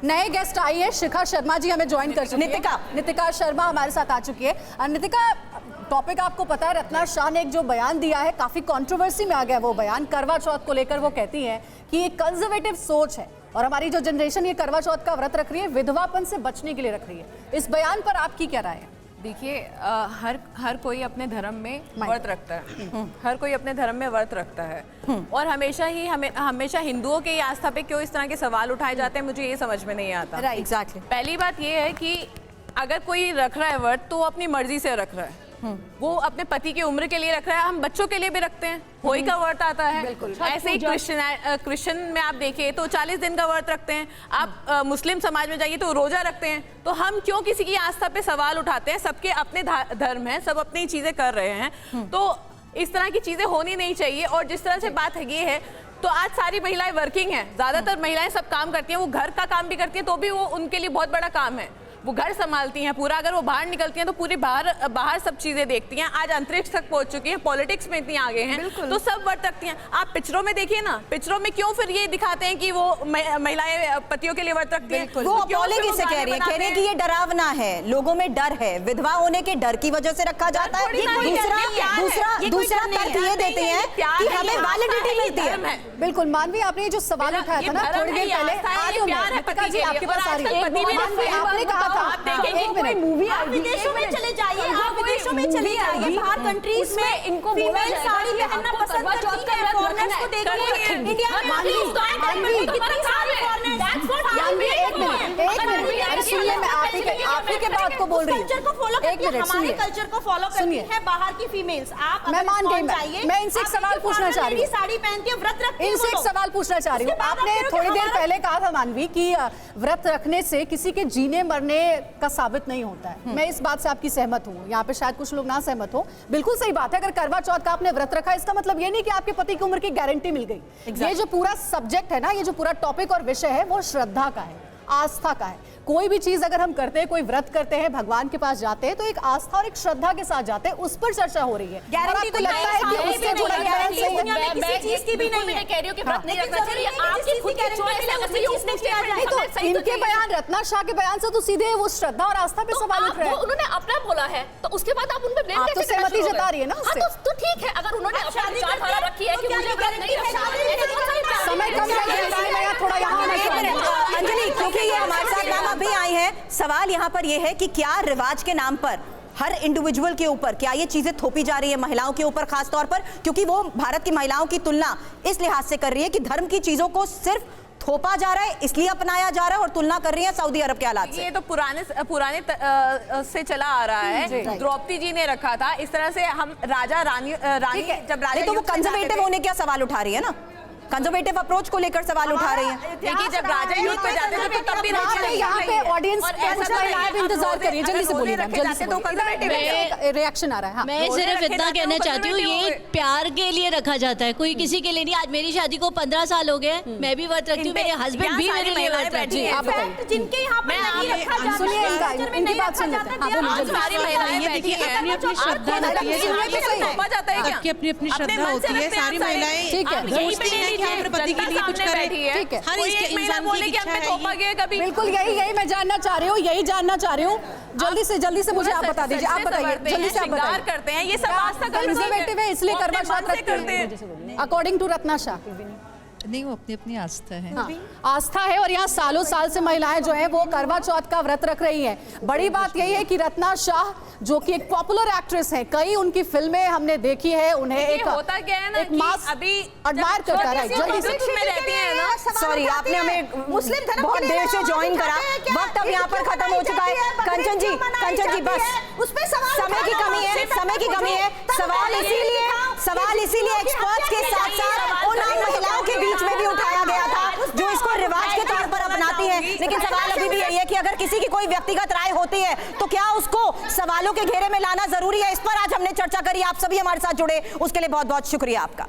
नए गेस्ट आई है शिखा शर्मा जी, हमें ज्वाइन कर चुकी है। नितिका शर्मा हमारे साथ आ चुकी है। नितिका, टॉपिक आपको पता है, रत्ना शाह ने एक जो बयान दिया है, काफी कंट्रोवर्सी में आ गया वो बयान करवा चौथ को लेकर। वो कहती है कि ये कंजर्वेटिव सोच है और हमारी जो जनरेशन ये करवा चौथ का व्रत रख रही है विधवापन से बचने के लिए रख रही है। इस बयान पर आपकी क्या राय है? देखिए, हर कोई अपने धर्म में व्रत रखता है, हर कोई अपने धर्म में व्रत रखता है और हमेशा हिंदुओं के आस्था पे क्यों इस तरह के सवाल उठाए जाते हैं, मुझे ये समझ में नहीं आता। एग्जैक्टली। पहली बात ये है कि अगर कोई रख रहा है व्रत तो वो अपनी मर्जी से रख रहा है, वो अपने पति की उम्र के लिए रख रहा है। हम बच्चों के लिए भी रखते हैं, होली का व्रत आता है, ऐसे ही क्रिश्चियन में आप देखिए तो 40 दिन का व्रत रखते हैं। आप मुस्लिम समाज में जाइए तो रोजा रखते हैं। तो हम क्यों किसी की आस्था पे सवाल उठाते हैं? सबके अपने धर्म है, सब अपनी चीजें कर रहे हैं, तो इस तरह की चीजें होनी नहीं चाहिए। और जिस तरह से बात है ये है, तो आज सारी महिलाएं वर्किंग हैं, ज्यादातर महिलाएं सब काम करती हैं, वो घर का काम भी करती हैं, तो भी वो उनके लिए बहुत बड़ा काम है, वो घर संभालती हैं पूरा। अगर वो बाहर निकलती हैं तो पूरी बाहर सब चीजें देखती हैं। आज अंतरिक्ष तक पहुंच चुकी हैं, पॉलिटिक्स में इतनी आगे हैं, तो सब व्रत रखती हैं। आप पिक्चरों में देखिए ना, पिक्चरों में क्यों फिर ये दिखाते हैं कि वो महिलाएं पतियों के लिए व्रत रखती हैं? वो अपोलोजी से कह रही है, कह रही है कि ये डरावना है, लोगों में डर है, विधवा होने के डर की वजह से रखा जाता है। दूसरा तर्क ये देते हैं कि हमें वैलिडिटी मिलती है। बिल्कुल मानवी, आपने जो सवाल उठाया था ना थोड़ी देर पहले, आपके पास आ रही है, आपने कहा आप देखेंगे कोई मूवी, आप विदेशों में चले जाइए, आप विदेशों में चले जाइए, बाहर कंट्रीज में इनको फीमेल साड़ी पहनना पसंद करती है, फॉरेनर्स को देखिए, इंडिया में कितनी सारी फॉरेनर्स। सुनिए, मैं आप ही के बात को बोल रही हूँ। कल्चर को फॉलो करती है, हमारे कल्चर को फॉलो करती है बाहर की फीमेल्स। आप मैं मान गई, मैं इनसे एक सवाल पूछना चाह रही हूँ, साड़ी पहनती है, व्रत रखती है, इनसे एक सवाल पूछना चाह रही हूँ। आपने थोड़ी देर पहले कहा था मानवी कि व्रत रखने से किसी के जीने मरने का साबित नहीं होता है। मैं इस बात से आपकी सहमत हूँ, यहाँ पे शायद कुछ लोग ना सहमत हो। बिल्कुल सही बात है, अगर करवा चौथ का आपने व्रत रखा, इसका मतलब ये नहीं कि आपके पति की उम्र की गारंटी मिल गई। ये जो पूरा सब्जेक्ट है ना, ये जो पूरा टॉपिक और विषय है, वो श्रद्धा का है, आस्था का है। कोई भी चीज अगर हम करते हैं, कोई व्रत करते हैं, भगवान के पास जाते हैं, तो एक आस्था और एक श्रद्धा के साथ जाते हैं, उस पर चर्चा हो रही है। गारंटी तो लगता है कि उससे जुड़ा गारंटी किसी चीज की भी नहीं है। कह रही हूं कि व्रत नहीं रखना चाहिए, आपकी खुद की चॉइस है, उसमें किसने किया जाए। तो इनके बयान, रत्ना शाह के बयान से तो सीधे वो श्रद्धा और आस्था पे सवाल उठ रहे हैं। उन्होंने अपना बोला है, तो उसके बाद आप उन पे ब्लेम कैसे करना सहमति जता रही है ना उससे? तो ठीक है, अगर उन्होंने अपना विचारधारा रखी है कि मुझे व्रत नहीं रखना है, समय कम है, थोड़ा यहाँ अंजलि, क्योंकि ये हमारे साथ नाम अभी आई है, सवाल यहाँ पर यह है कि क्या रिवाज के नाम पर हर इंडिविजुअल के ऊपर क्या ये चीजें थोपी जा रही है, महिलाओं के ऊपर खास तौर पर, क्योंकि वो भारत की महिलाओं की तुलना इस लिहाज से कर रही है कि धर्म की चीजों को सिर्फ थोपा जा रहा है, इसलिए अपनाया जा रहा है, और तुलना कर रही है सऊदी अरब के हालात से। ये तो पुराने से चला आ रहा है। द्रौपदी जी ने रखा था इस तरह से। हम राजा रानी जब राजा, तो वो कंजर्वेटिव होने का सवाल उठा रही है ना, कंजर्वेटिव अप्रोच को लेकर सवाल उठा रही है। देखिए, जब राजा युद्ध पे जाते थे तो तब भी यहाँ पे ऑडियंस इंतजार करिए, जल्दी से बोलिए, जल्दी से रिएक्शन आ रहा है। मैं सिर्फ इतना कहना चाहती हूँ, ये प्यार के लिए रखा जाता है, कोई किसी के लिए नहीं। आज मेरी शादी को 15 साल हो गए, मैं भी व्रत रखती हूँ, मेरे हस्बैंड भी मेरे लिए व्रत रखती है। जिनके यहाँ पे नहीं रखा जाता, सुनिए इनकी बात सुन लेते हैं। सारी महिलाएं बैठी हैं, अपनी श्रद्धा होती है, सबकी अपनी अपनी श्रद्धा होती है, सारी महिलाएं ठीक है, सोचती हैं कि अपने पति के लिए कुछ करें। ठीक है, हर इंसान की इच्छा है। बिल्कुल यही मैं जानना चाह रही हूँ, यही जानना चाह रही हूँ। जल्दी से मुझे आप बता दीजिए, आप बताइए जल्दी से, आप बताइए। करते हैं ये सब आस्था कंजर्वेटिव है, इसलिए करवा चौथ रखते हैं अकॉर्डिंग टू रत्ना शाह। नहीं, वो अपनी अपनी आस्था है। हाँ, आस्था है, और यहाँ सालों साल से महिलाएं जो हैं वो करवा चौथ का व्रत रख रही हैं। बड़ी बात यही है कि रत्ना शाह जो कि एक पॉपुलर एक्ट्रेस है, कई उनकी फिल्में हमने देखी है, उन्हें एक होता क्या है ना कि अभी एडमायर करता है। जल्दी से रहती है ना, सॉरी, आपने हमें मुस्लिम धर्म बहुत देर से ज्वाइन करा, वक्त अब यहाँ पर खत्म हो चुका है। कंचन जी बस, उसमें समय की कमी है। सवाल इसीलिए एक्सपर्ट्स के साथ साथ उन महिलाओं के बीच में भी उठाया गया था जो इसको रिवाज के तौर पर अपनाती हैं। लेकिन सवाल अभी भी यही है कि अगर किसी की कोई व्यक्तिगत राय होती है तो क्या उसको सवालों के घेरे में लाना जरूरी है? इस पर आज हमने चर्चा करी, आप सभी हमारे साथ जुड़े, उसके लिए बहुत बहुत शुक्रिया आपका।